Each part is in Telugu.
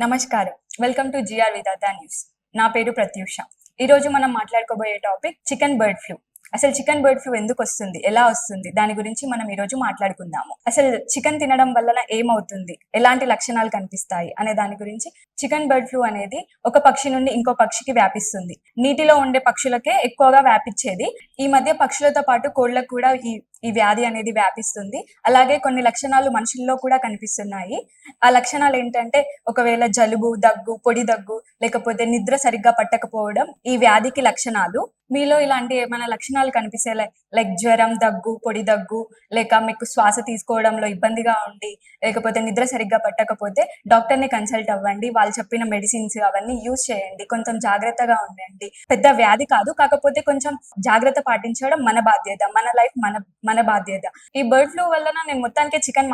నమస్కారం. Welcome to GR Vidhatha news. నా పేరు ప్రత్యూష. ఈరోజు మనం మాట్లాడుకోబోయే టాపిక్ చికెన్ బర్డ్ ఫ్లూ. అసలు చికెన్ బర్డ్ ఫ్లూ ఎందుకు వస్తుంది, ఎలా వస్తుంది, దాని గురించి మనం ఈరోజు మాట్లాడుకుందాము. అసలు చికెన్ తినడం వలన ఏమవుతుంది, ఎలాంటి లక్షణాలు కనిపిస్తాయి అనే దాని గురించి. చికెన్ బర్డ్ ఫ్లూ అనేది ఒక పక్షి నుండి ఇంకో పక్షికి వ్యాపిస్తుంది. నీటిలో ఉండే పక్షులకే ఎక్కువగా వ్యాపించేది. ఈ మధ్య పక్షులతో పాటు కోళ్లకు కూడా ఈ వ్యాధి అనేది వ్యాపిస్తుంది. అలాగే కొన్ని లక్షణాలు మనుషుల్లో కూడా కనిపిస్తున్నాయి. ఆ లక్షణాలు ఏంటంటే, ఒకవేళ జలుబు, దగ్గు, పొడి దగ్గు, లేకపోతే నిద్ర సరిగ్గా పట్టకపోవడం ఈ వ్యాధికి లక్షణాలు. మీలో ఇలాంటి ఏమైనా లక్షణాలు కనిపిస్తే లైక్ జ్వరం, దగ్గు, పొడి దగ్గు, లేక మీకు శ్వాస తీసుకోవడంలో ఇబ్బందిగా ఉండి, లేకపోతే నిద్ర సరిగ్గా పట్టకపోతే డాక్టర్ ని కన్సల్ట్ అవ్వండి. వాళ్ళు చెప్పిన మెడిసిన్స్ అవన్నీ యూజ్ చేయండి. కొంచెం జాగ్రత్తగా ఉండండి. పెద్ద వ్యాధి కాదు, కాకపోతే కొంచెం జాగ్రత్త పాటించడం మన బాధ్యత. మన లైఫ్ మన బాధ్యత. ఈ బర్డ్ ఫ్లూ వలన నేను మొత్తానికి చికెన్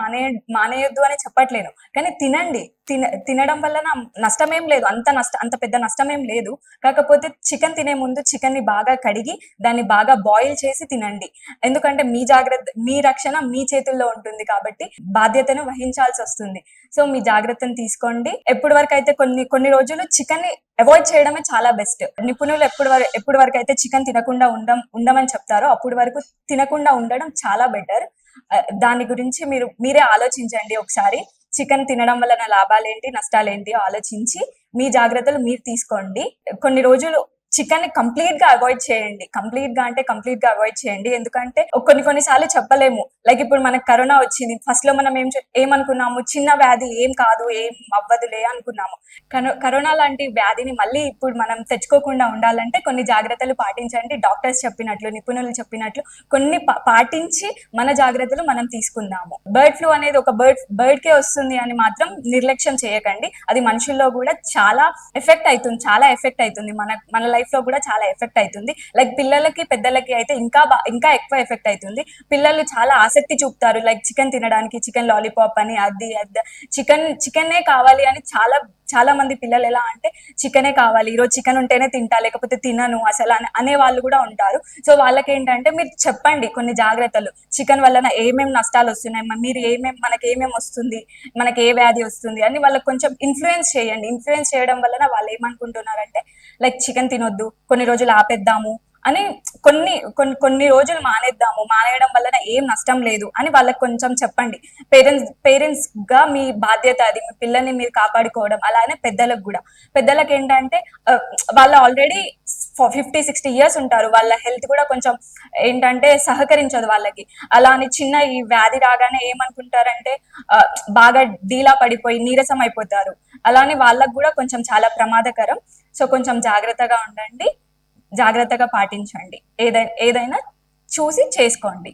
మానేయొద్దు అని చెప్పట్లేను, కానీ తినండి. తినడం వలన నష్టమేం లేదు, అంత పెద్ద నష్టమేం లేదు. కాకపోతే చికెన్ తినే ముందు చికెన్ ని బాగా కడిగి దాన్ని బాగా బాయిల్ చేసి తినండి. ఎందుకంటే మీ రక్షణ మీ చేతుల్లో ఉంటుంది కాబట్టి బాధ్యతను వహించాల్సి వస్తుంది. సో మీ జాగ్రత్తను తీసుకోండి. ఎప్పటి వరకు అయితే కొన్ని రోజులు చికెన్ ని అవాయిడ్ చేయడమే చాలా బెస్ట్. నిపుణులు ఎప్పటి వరకు అయితే చికెన్ తినకుండా ఉండమని చెప్తారో అప్పటి వరకు తినకుండా ఉండడం చాలా బెటర్. దాని గురించి మీరే ఆలోచించండి ఒకసారి. చికెన్ తినడం వల్ల లాభాలేంటి, నష్టాలేంటి ఆలోచించి మీ జాగ్రత్తలు మీరు తీసుకోండి. కొన్ని రోజులు చికెన్ ని కంప్లీట్ గా అవాయిడ్ చేయండి. ఎందుకంటే కొన్నిసార్లు చెప్పలేము. లైక్ ఇప్పుడు మనకు కరోనా వచ్చింది. ఫస్ట్ లో మనం ఏమనుకున్నాము, చిన్న వ్యాధి, ఏం కాదు, ఏం అవ్వదులే అనుకున్నాము. కరోనా లాంటి వ్యాధిని మళ్ళీ ఇప్పుడు మనం తెచ్చుకోకుండా ఉండాలంటే కొన్ని జాగ్రత్తలు పాటించండి. డాక్టర్స్ చెప్పినట్లు, నిపుణులు చెప్పినట్లు కొన్ని పాటించి మన జాగ్రత్తలు మనం తీసుకుందాము. బర్డ్ ఫ్లూ అనేది ఒక బర్డ్ కే వస్తుంది అని మాత్రం నిర్లక్ష్యం చేయకండి. అది మనుషుల్లో కూడా చాలా ఎఫెక్ట్ అవుతుంది. మన లైఫ్ లో కూడా చాలా ఎఫెక్ట్ అవుతుంది. లైక్ పిల్లలకి, పెద్దలకి అయితే ఇంకా ఎక్కువ ఎఫెక్ట్ అవుతుంది. పిల్లలు చాలా ఆసక్తి చూపుతారు లైక్ చికెన్ తినడానికి. చికెన్ లాలీపాప్ అని, అది చికెనే కావాలి అని చాలా మంది పిల్లలు ఎలా అంటే, చికెనే కావాలి, ఈరోజు చికెన్ ఉంటేనే తింటా, లేకపోతే తినను అసలు అనే వాళ్ళు కూడా ఉంటారు. సో వాళ్ళకి ఏంటంటే మీరు చెప్పండి కొన్ని జాగ్రత్తలు. చికెన్ వలన ఏమేమి నష్టాలు వస్తున్నాయి, మనకి ఏమేమి వస్తుంది, మనకి ఏ వ్యాధి వస్తుంది అని వాళ్ళకి కొంచెం ఇన్ఫ్లుయెన్స్ చేయండి. ఇన్ఫ్లుయెన్స్ చేయడం వలన వాళ్ళు ఏమనుకుంటున్నారంటే, లైక్ చికెన్ తినొద్దు, కొన్ని రోజులు ఆపేద్దాము అని, కొన్ని రోజులు మానేయడం వలన ఏం నష్టం లేదు అని వాళ్ళకి కొంచెం చెప్పండి. పేరెంట్స్ గా మీ బాధ్యత అది. మీ పిల్లల్ని మీరు కాపాడుకోవడం. అలానే పెద్దలకు ఏంటంటే, వాళ్ళు ఆల్రెడీ 50-60 years ఉంటారు. వాళ్ళ హెల్త్ కూడా కొంచెం ఏంటంటే సహకరించదు వాళ్ళకి. అలా అని చిన్న ఈ వ్యాధి రాగానే ఏమనుకుంటారంటే, బాగా డీలా పడిపోయి నీరసం అయిపోతారు. అలానే వాళ్ళకు కూడా కొంచెం చాలా ప్రమాదకరం. సో కొంచెం జాగ్రత్తగా ఉండండి, జాగ్రత్తగా పాటించండి. ఏదైనా చూసి చేసుకోండి.